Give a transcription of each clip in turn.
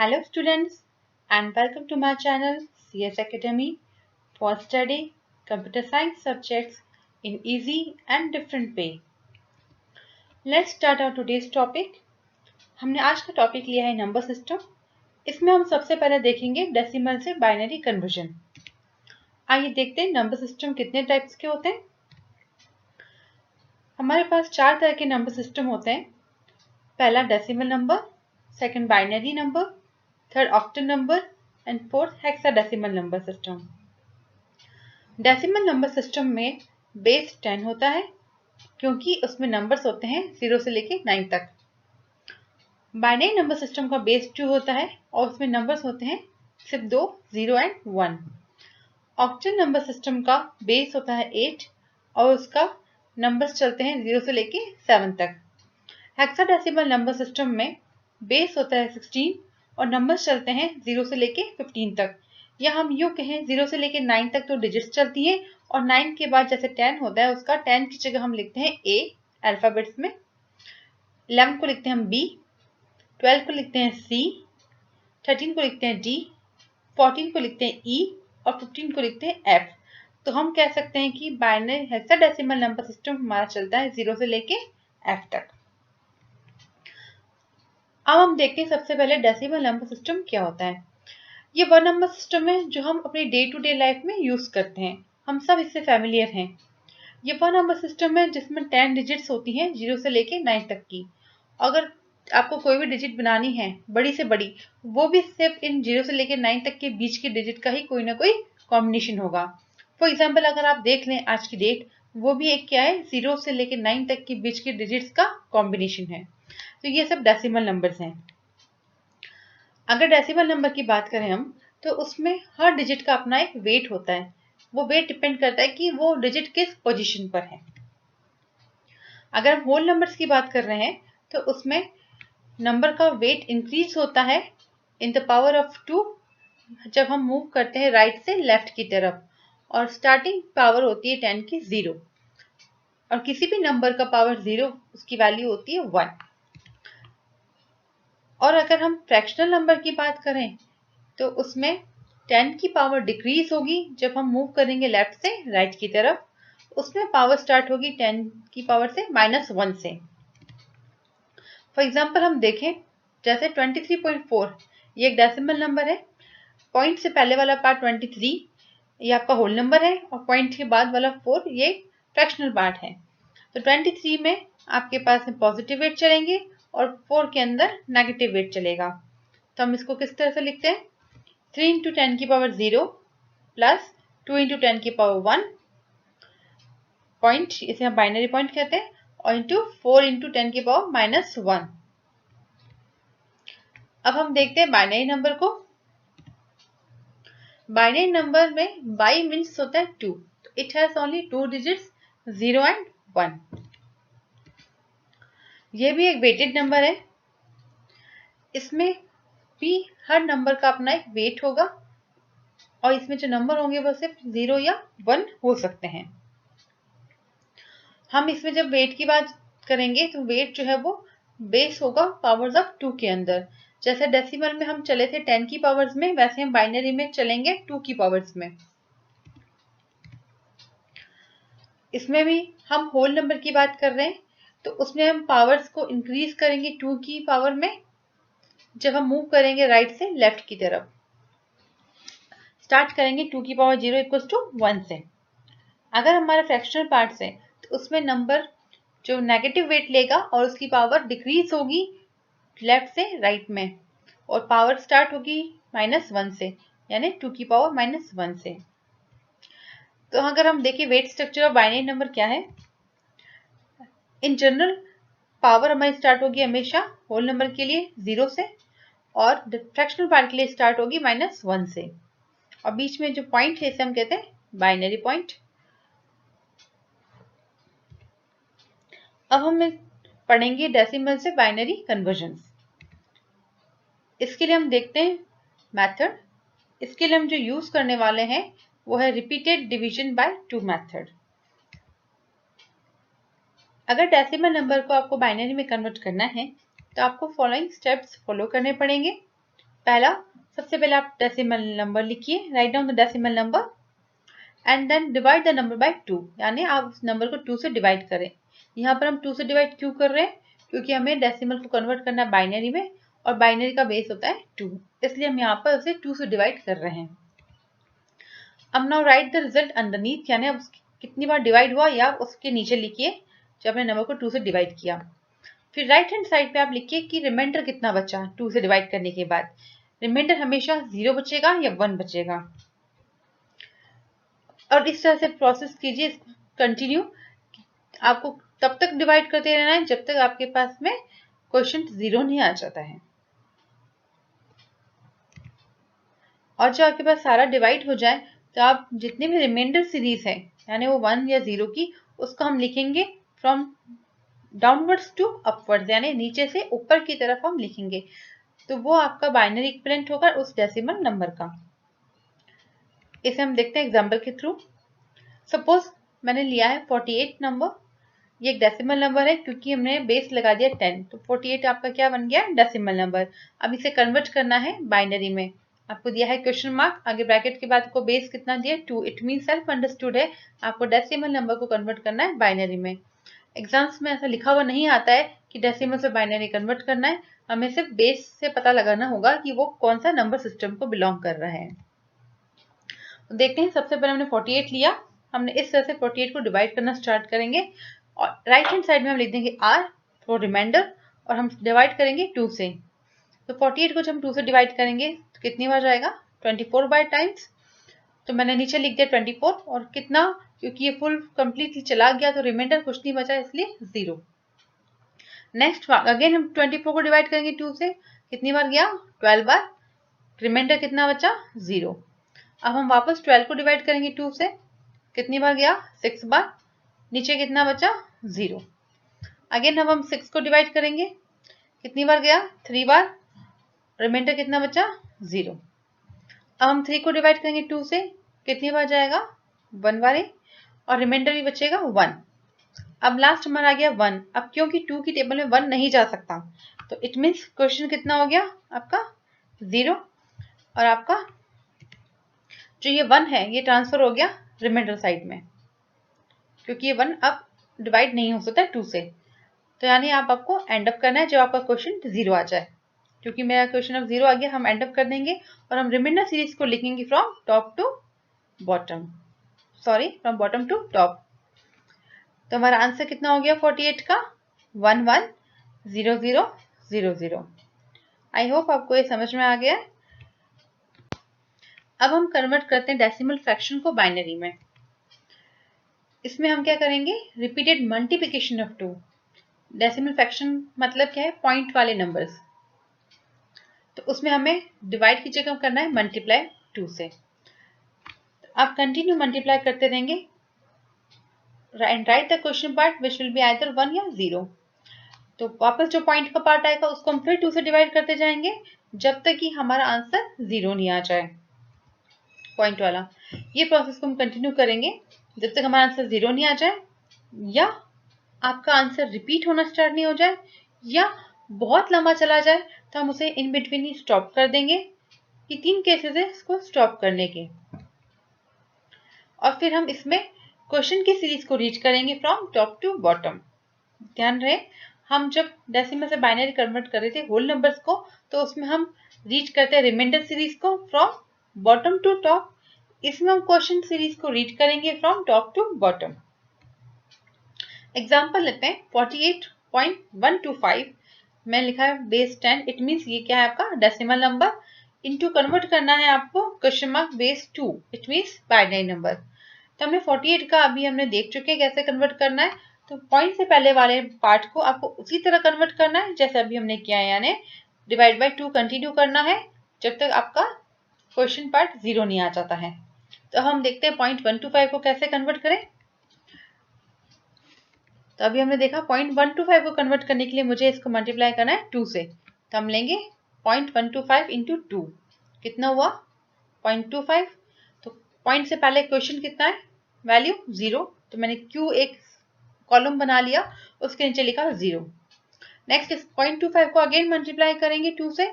Hello students and welcome to my channel CS Academy for study computer science subjects in easy and different way. Let's start our today's topic. हमने आज का topic लिया है number system. इसमें हम सबसे पहले देखेंगे डेसिमल से बाइनरी कन्वर्जन। आइए देखते हैं नंबर सिस्टम कितने टाइप्स के होते हैं। हमारे पास 4 तरह के नंबर सिस्टम होते हैं। पहला decimal number, second binary number, third octal number and fourth hexadecimal number system. Decimal number system में बेस 10 होता है क्योंकि उसमें नंबर्स होते हैं 0 से लेके 9 तक। बाइनरी नंबर सिस्टम का बेस 2 होता है और उसमें नंबर्स होते हैं सिर्फ 2, 0 एंड 1। ऑक्टल नंबर सिस्टम का बेस होता है 8 और उसका नंबर्स चलते हैं 0 से लेके 7 तक। हेक्साडेसिमल नंबर सिस्टम में बेस होता है 16 और नंबर्स चलते हैं 0 से लेके 15 तक। या हम यूँ कहें 0 से लेके 9 तक तो डिजिट्स चलती हैं और 9 के बाद जैसे 10 होता है उसका 10 की जगह हम लिखते हैं A अल्फ़ाबेट्स में, 11 को लिखते हैं हम B, 12 को लिखते हैं C, 13 को लिखते हैं D, 14 को लिखते हैं E और 15 को लिखते हैं F। तो हम कह सकते हैं कि बाइनरी हेक्साडेसिमल नंबर सिस्टम हमारा चलता है 0 से लेके F तक। अब हम देखते हैं सबसे पहले डेसिमल नंबर सिस्टम क्या होता है। ये वह नंबर सिस्टम है जो हम अपनी डे टू डे लाइफ में यूज करते हैं। हम सब इससे फैमिलियर हैं। ये वह नंबर सिस्टम है जिसमें 10 डिजिट्स होती हैं 0 से लेके 9 तक की। अगर आपको कोई भी डिजिट बनानी है बड़ी से बड़ी, वो भी सिर्फ इन 0 से लेके 9 तक के बीच के डिजिट का ही कोई ना कोई कॉम्बिनेशन होगा। फॉर एग्जाम्पल अगर आप देख लें आज की डेट, वो भी एक क्या है 0 से लेके 9 तक के बीच के डिजिट्स का कॉम्बिनेशन है। तो ये सब डेसिमल नंबर्स हैं। अगर डेसिमल नंबर की बात करें हम, तो उसमें हर डिजिट का अपना एक वेट होता है। वो वेट डिपेंड करता है कि वो डिजिट किस पोजीशन पर है। अगर हम होल नंबर्स की बात कर रहे हैं तो उसमें नंबर का वेट इंक्रीज होता है इन द पावर ऑफ 2 जब हम मूव करते हैं राइट से लेफ्ट की तरफ, और स्टार्टिंग पावर होती है 10 की 0 और किसी भी नंबर का पावर 0 उसकी वैल्यू होती है 1। और अगर हम फ्रैक्शनल नंबर की बात करें तो उसमें 10 की पावर डिक्रीज होगी जब हम मूव करेंगे लेफ्ट से राइट की तरफ। उसमें पावर स्टार्ट होगी 10 की पावर से -1 से। फॉर एग्जांपल हम देखें जैसे 23.4, ये एक डेसिमल नंबर है। पॉइंट से पहले वाला पार्ट 23 ये आपका होल नंबर है और पॉइंट के बाद वाला 4 ये फ्रैक्शनल पार्ट है। तो 23 में आपके पास पॉजिटिव वेट चलेंगे और 4 के अंदर नेगेटिव वेट चलेगा। तो हम इसको किस तरह से लिखते हैं, 3 इंटू 10 की पावर 0 प्लस 2 इंटू 10 की पावर 1 पॉइंट, इसे हम बाइनरी पॉइंट कहते हैं, और इंटू 4 इंटू 10 की पावर -1। अब हम देखते हैं बाइनरी नंबर को। बाइनरी नंबर में बाई मीन्स होता है 2, तो it has only 2 digits 0 and 1। ये भी एक वेटेड नंबर है। इसमें भी हर नंबर का अपना एक वेट होगा और इसमें जो नंबर होंगे वो सिर्फ 0 या 1 हो सकते हैं। हम इसमें जब वेट की बात करेंगे तो वेट जो है वो बेस होगा पावर्स ऑफ 2 के अंदर। जैसे डेसिमल में हम चले थे 10 की पावर्स में, वैसे हम बाइनरी में चलेंगे 2 की पावर्स में। इसमें भी हम होल नंबर की बात कर रहे हैं तो उसमें हम पावर्स को इंक्रीज करेंगे 2 की पावर में जब हम मूव करेंगे राइट से लेफ्ट की तरफ। स्टार्ट करेंगे 2 की पावर 0 इक्वल्स टू 1 से। अगर हमारे फ्रैक्शनल पार्ट्स हैं तो उसमें नंबर जो नेगेटिव वेट लेगा और उसकी पावर डिक्रीज होगी लेफ्ट से राइट में, और पावर स्टार्ट होगी -1 से, यानी 2 की पावर -1 से। तो अगर हम देखें weight structure of binary number क्या है, इन जनरल पावर हमारी स्टार्ट होगी हमेशा होल नंबर के लिए 0 से और फ्रैक्शनल पार्ट के लिए स्टार्ट होगी -1 से, और बीच में जो पॉइंट है इसे हम कहते हैं बाइनरी पॉइंट। अब हम पढ़ेंगे डेसिमल से बाइनरी कन्वर्जन्स। इसके लिए हम देखते हैं मेथड। इसके लिए हम जो यूज करने वाले हैं वो है रिपीटेड डिवीजन बाय 2 मेथड। अगर डेसिमल नंबर को आपको बाइनरी में कन्वर्ट करना है तो आपको फॉलोइंग स्टेप्स फॉलो करने पड़ेंगे। पहला, सबसे पहले आप डेसिमल नंबर लिखिए, write down the decimal number and then divide the number by 2, यानी आप उस नंबर को 2 से डिवाइड करें। यहाँ पर हम 2 से डिवाइड क्यों कर रहे हैं? क्योंकि हमें डेसिमल को कन्वर्ट करना है बाइनरी में, और बाइनरी का बेस होता है 2, इसलिए हम यहाँ पर उसे 2 से डिवाइड कर रहे हैं। अब now right the result underneath, यानी अब कितनी बार डिवाइड हुआ या उसके नीचे लिखिए जब आपने नंबर को 2 से डिवाइड किया। फिर राइट हैंड साइड पे आप लिखिए कि रिमाइंडर कितना बचा 2 से डिवाइड करने के बाद। रिमाइंडर हमेशा 0 बचेगा या 1 बचेगा, और इस तरह से प्रोसेस कीजिए कंटिन्यू। आपको तब तक डिवाइड करते रहना है जब तक आपके पास में क्वोशिएंट 0 नहीं आ जाता है। और जब आपके पास सारा डिवाइड हो जाए तो आप जितनी भी रिमाइंडर सीरीज है, यानी वो 1 या 0 की, उसको हम लिखेंगे फ्रॉम डाउनवर्ड्स टू अपवर्ड्स, यानी नीचे से ऊपर की तरफ हम लिखेंगे, तो वो आपका बाइनरी इक्विवेलेंट होगा उस डेसिमल नंबर का। इसे हम देखते हैं एग्जांपल के थ्रू। सपोज मैंने लिया है 48 नंबर, ये एक डेसिमल नंबर है क्योंकि हमने बेस लगा दिया 10, तो 48 आपका क्या बन गया? Decimal number. अब इसे कन्वर्ट करना है बाइनरी में। आपको दिया है क्वेश्चन मार्क, आगे ब्रैकेट के बाद आपको बेस कितना दिया? 2। इट मीन सेल्फ अंडरस्टूड है आपको डेसिमल नंबर को कन्वर्ट करना है बाइनरी में। एग्जाम्स में ऐसा लिखा हुआ नहीं आता है कि डेसिमल से बाइनरी कन्वर्ट करना है, हमें सिर्फ बेस से पता लगाना होगा कि वो कौन सा नंबर सिस्टम को बिलोंग कर रहा है। तो देखते हैं, सबसे पहले हमने 48 लिया, हमने इस तरह से 48 को डिवाइड करना स्टार्ट करेंगे, और राइट हैंड साइड में हम लिख देंगे आर फॉर रिमाइंडर, और हम डिवाइड करेंगे 2 से। तो 48 को जब हम 2 से डिवाइड करेंगे तो कितनी बार जाएगा? 24 बाय टाइम्स। तो मैंने नीचे लिख दिया 24, और कितना, क्योंकि ये फुल कंप्लीटली चला गया तो रिमाइंडर कुछ नहीं बचा, इसलिए 0। नेक्स्ट अगेन हम 24 को डिवाइड करेंगे 2 से, कितनी बार गया? 12 बार। रिमाइंडर कितना बचा? 0। अब हम वापस 12 को डिवाइड करेंगे 2 से, कितनी बार गया? 6 बार। नीचे कितना बचा? 0। अगेन अब हम 6 को डिवाइड करेंगे, कितनी बार गया? 3 बार। रिमाइंडर कितना बचा? 0। अब हम 3 को डिवाइड करेंगे 2 से, कितनी बार जाएगा? 1 बार ही, और रिमाइंडर भी बचेगा 1। अब लास्ट हमारा आ गया 1। अब क्योंकि 2 की टेबल में 1 नहीं जा सकता, तो इट मीन्स क्वेश्चन कितना हो गया आपका? 0, और आपका जो ये 1 है ये ट्रांसफर हो गया रिमाइंडर साइड में, क्योंकि ये 1 अब डिवाइड नहीं हो सकता 2 से। तो यानी आपको एंड अप करना है जब आपका क्वेश्चन 0 आ जाए। क्योंकि मेरा क्वेश्चन अब 0 आ गया, हम एंड अप कर देंगे, और हम रिमाइंडर सीरीज को लिखेंगे from top to bottom, sorry from bottom to top. तो हमारा आंसर कितना हो गया 48 का? 1 1 0 0 0 0। आई होप आपको ये समझ में आ गया। अब हम कन्वर्ट करते हैं डेसिमल फ्रैक्शन को बाइनरी में। इसमें हम क्या करेंगे? Repeated multiplication of 2। Decimal fraction मतलब क्या है? पॉइंट वाले नंबर्स, तो उसमें हमें डिवाइड की जगह करना है मल्टीप्लाई 2 से। आप कंटिन्यू मल्टीप्लाई करते रहेंगे and right the question part which will be either 1 या 0। तो वापस जो पॉइंट का पार्ट आएगा उसको हम फिर 2 से डिवाइड करते जाएंगे जब तक कि हमारा आंसर 0 नहीं आ जाए, पॉइंट वाला। ये प्रोसेस को हम कंटिन्यू करेंगे जब तक हमारा आंसर 0 नहीं आ जाए, या आपका आंसर रिपीट होना स्टार्ट नहीं हो जाए, या बहुत लंबा चला जाए तो हम उसे इन बिटवीन ही स्टॉप कर देंगे। ये 3 केसेस है इसको स्टॉप करने के। और फिर हम इसमें क्वेश्चन की सीरीज को रीच करेंगे फ्रॉम टॉप टू बॉटम। ध्यान रहे, हम जब डेसिमल से बाइनरी कन्वर्ट कर रहे थे होल नंबर्स को, तो उसमें हम रीच करते हैं रिमाइंडर सीरीज को फ्रॉम बॉटम टू टॉप। इसमें हम क्वेश्चन सीरीज को रीड करेंगे from top to bottom. Example लेते हैं 48.125 में लिखा है बेस 10, इट मीन्स ये क्या है आपका? Decimal number. इनटू कन्वर्ट करना है आपको question mark base 2, it means binary number. तो हमने 48 का अभी हमने देख चुके हैं कैसे कन्वर्ट करना है। तो पॉइंट से पहले वाले पार्ट को आपको उसी तरह कन्वर्ट करना है जैसे अभी हमने किया है, यानी डिवाइड बाय 2 कंटिन्यू करना है जब तक आपका क्वेश्चन पार्ट 0 नहीं आ जाता है। तो हम देखते हैं 0.125 को कैसे कन्वर्ट करें। तो अभी हमने देखा 0.125 को कन्वर्ट करने के लिए मुझे इसको मल्टीप्लाई करना है 2 से। तो हम लेंगे 0.125 इंटू 2, कितना हुआ? 0.25। तो पॉइंट से पहले क्वेश्चन कितना है? वैल्यू 0, तो मैंने क्यू एक कॉलम बना लिया, उसके नीचे लिखा 0। नेक्स्ट इस 0.25 को अगेन मल्टीप्लाई करेंगे 2 से,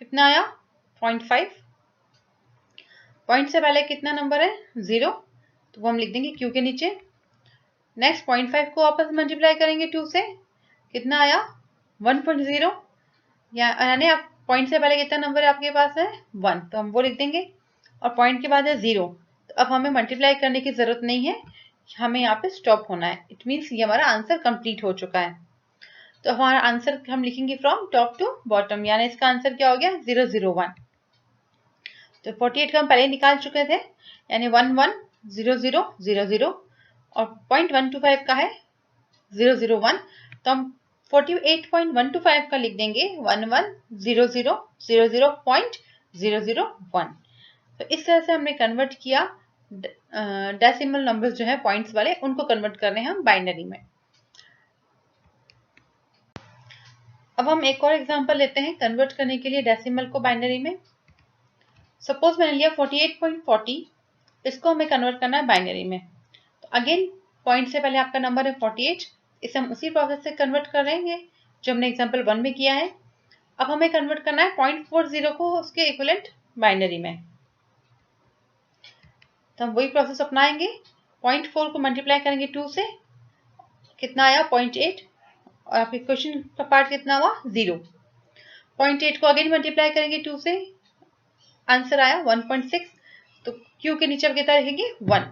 कितना आया? 0.5। पॉइंट से पहले कितना नंबर है? 0, तो वो हम लिख देंगे Q के नीचे। नेक्स्ट 0.5 को आपस में मल्टीप्लाई करेंगे 2 से, कितना आया? 1.0। यानी आप पॉइंट से पहले कितना नंबर है आपके पास है? 1, तो हम वो लिख देंगे। और पॉइंट के बाद है 0, तो अब हमें मल्टीप्लाई करने की जरूरत नहीं है, हमें यहाँ पे स्टॉप होना है। इट मीन्स ये हमारा आंसर कंप्लीट हो चुका है। तो हमारा आंसर हम लिखेंगे फ्रॉम टॉप टू बॉटम, यानी इसका आंसर क्या हो गया? 001। तो 48 का हम पहले निकाल चुके थे, यानी 110000 और 0.125 का है 001, तो हम 48.125 का लिख देंगे 110000.001। तो इस तरह से हमने कन्वर्ट किया डेसिमल नंबर्स जो है पॉइंट्स वाले, उनको कन्वर्ट कर रहे हैं हम बाइनरी में। अब हम एक और एग्जांपल लेते हैं कन्वर्ट करने के लिए डेसिमल को बाइनरी में। सपोज मैंने लिया 48.40, इसको हमें कन्वर्ट करना है बाइनरी में। तो अगेन पॉइंट से पहले आपका नंबर है 48, इसे हम उसी प्रोसेस से कन्वर्ट करेंगे जो हमने एग्जांपल 1 में किया है। अब हमें कन्वर्ट करना है 0.40 को उसके इक्विवेलेंट बाइनरी में, तो हम वही प्रोसेस अपनाएंगे। 0.4 को मल्टीप्लाई करेंगे 2 से, कितना आया? 0.8, और आपके क्वेश्चन का पार्ट कितना हुआ? 0। 0.8 को अगेन मल्टीप्लाई करेंगे 2 से, आंसर आया 1.6, तो Q के नीचे कितना लिखेंगे? 1।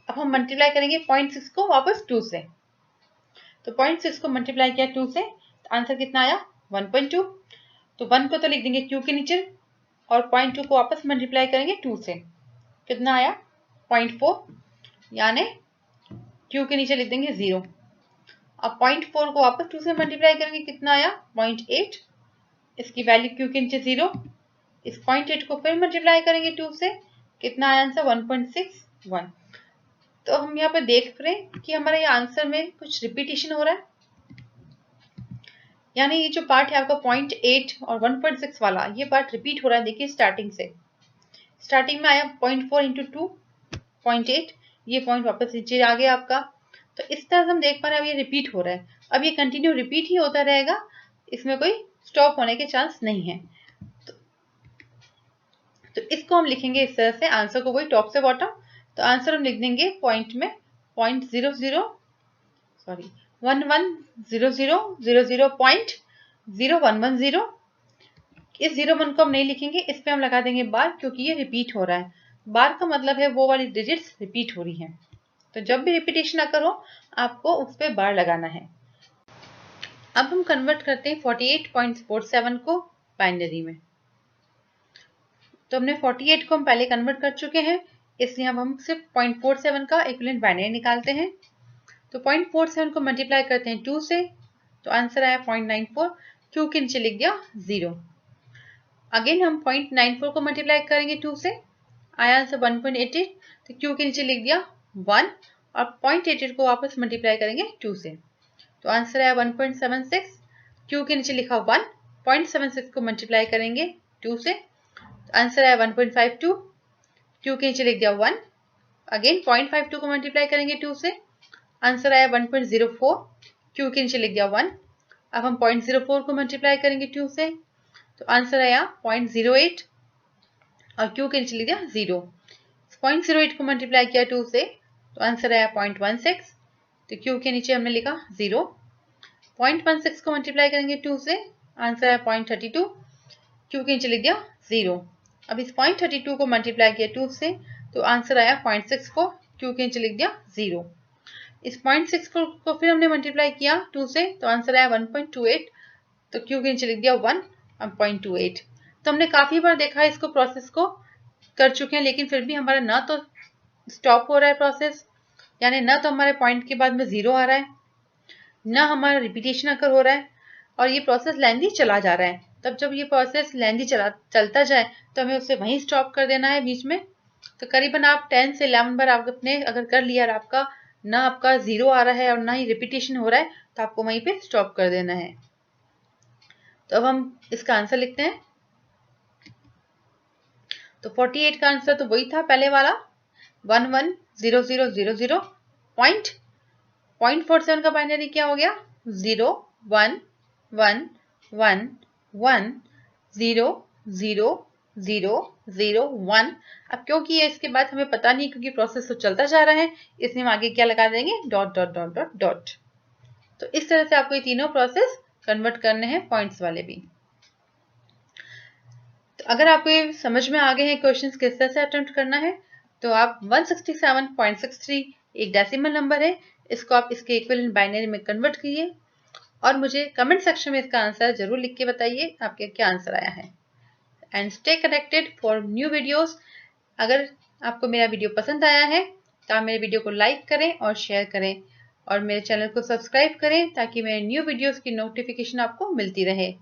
अब हम मल्टीप्लाई करेंगे 0.6 को वापस 2 से, तो 0.6 को मल्टीप्लाई किया 2 से, तो आंसर कितना आया? 1.2। तो 1 को तो लिख देंगे Q के नीचे, और 0.2 को वापस मल्टीप्लाई करेंगे 2 से, कितना आया? 0.4, यानी Q के नीचे लिख देंगे 0। अब 0.4 को वापस 2 से मल्टीप्लाई करेंगे, कितना आया? 0.8, इसकी वैल्यू Q के नीचे 0। इस 0.8 को फिर मल्टीप्लाई करेंगे 2 से, कितना आया आंसर? 1.61। तो हम यहाँ पे देख रहे हैं कि हमारे ये आंसर में कुछ रिपीटेशन हो रहा है, यानी ये जो पार्ट है आपका 0.8 और 1.6 वाला, ये पार्ट रिपीट हो रहा है। देखिए स्टार्टिंग में आया 0.4 इंटू 2 0.8, ये पॉइंट वापस नीचे आ गया आपका। तो इस तरह से हम देख पा रहे हैं अब ये रिपीट हो रहा है, अब ये कंटिन्यू रिपीट ही होता रहेगा, इसमें कोई स्टॉप होने के चांस नहीं है। तो इसको हम लिखेंगे इस तरह से, आंसर को वही टॉप से बॉटम। तो आंसर हम लिख देंगे पॉइंट में 110000.0110। इस 01 को हम नहीं लिखेंगे, इस पे हम लगा देंगे बार, क्योंकि ये रिपीट हो रहा है। बार का मतलब है वो वाली डिजिट्स रिपीट हो रही हैं, तो जब भी रिपीटेशन अगर हो आपको उस पे बार लगाना है। अब हम कन्वर्ट करते हैं 48.47 को बाइनरी में। तो हमने 48 को हम पहले कन्वर्ट कर चुके हैं, इसलिए अब हम सिर्फ 0.47 का इक्विवेलेंट बाइनरी निकालते हैं। तो 0.47 को मल्टीप्लाई करते हैं 2 से, तो आंसर आया 0.94, Q के नीचे लिख दिया 0। अगेन हम 0.94 को मल्टीप्लाई करेंगे 2 से, आया आंसर 1.88, तो Q के नीचे लिख दिया 1, और 0.88 को वापस मल्टीप्लाई करेंगे 2 से, तो आंसर आया 1.76, Q के नीचे लिखा 1, 0.76 को मल्टीप्लाई करेंगे 2 से, तो आंसर आया 1.52, Q के नीचे लिख दिया 1। अगेन 0.52 को मल्टीप्लाई करेंगे 2 से, आंसर आया 1.04, Q के नीचे लिख दिया 1। अब हम 0.04 को मल्टीप्लाई करेंगे 2 से, तो आंसर आया 0.08, और Q के नीचे लिख दिया 0। 0.08 को मल्टीप्लाई किया 2 से, तो आंसर आया 0.16, तो Q के नीचे हमने लिखा 0। 0.16 को मल्टीप्लाई करेंगे 2 से, आंसर आया 0.32, Q के नीचे लिख दिया 0। अब इस 0.32 को मल्टीप्लाई किया 2 से, तो आंसर आया 0.64, Q के नीचे लिख दिया 0। इस 0.64 को फिर हमने मल्टीप्लाई किया 2 से, तो आंसर आया 1.28, तो Q के नीचे लिख दिया 1 और 0.28। तो हमने काफी बार देखा इसको, प्रोसेस को कर चुके हैं, लेकिन फिर भी हमारा ना तो स्टॉप हो रहा है प्रोसेस, यानी ना तो हमारे पॉइंट के बाद में 0 आ रहा है, ना हमारा रिपीटेशन अकर हो रहा है, और ये प्रोसेस लेंदी चला जा रहा है। तब जब ये प्रोसेस लेंदी चलता जाए तो हमें उसे वहीं स्टॉप कर देना है बीच में। तो करीबन आप 10 से 11 बार आपने अगर कर लिया और आपका ना आपका 0 आ रहा है और ना ही रिपीटेशन हो रहा है, तो आपको वहीं पे स्टॉप कर देना है। तो अब हम इसका आंसर लिखते हैं। तो 48 का आंसर तो वही था पहले वाला, 110000 पॉइंट 0.47 का बाइनरी क्या हो गया? 0 1 1 1 1 0 0 0 0 1। अब क्योंकि ये इसके बाद हमें पता नहीं, क्योंकि प्रोसेस तो चलता जा रहा है, इसलिए हम आगे क्या लगा देंगे, dot dot dot dot dot. तो इस तरह से आपको ये तीनों प्रोसेस कन्वर्ट करने हैं, पॉइंट्स वाले भी। तो अगर आपको ये समझ में आ गए हैं क्वेश्चंस किस तरह से अटेम्प्ट करना है, तो आप 167.63 एक डेसिमल नंबर है, इसको आप इसके इक्विवेलेंट बाइनरी में कन्वर्ट कीजिए और मुझे कमेंट सेक्शन में इसका आंसर जरूर लिख के बताइए आपके क्या आंसर आया है। And stay connected for new videos. अगर आपको मेरा वीडियो पसंद आया है तो आप मेरे वीडियो को लाइक करें और शेयर करें और मेरे चैनल को सब्सक्राइब करें ताकि मेरे न्यू वीडियोस की नोटिफिकेशन आपको मिलती रहे।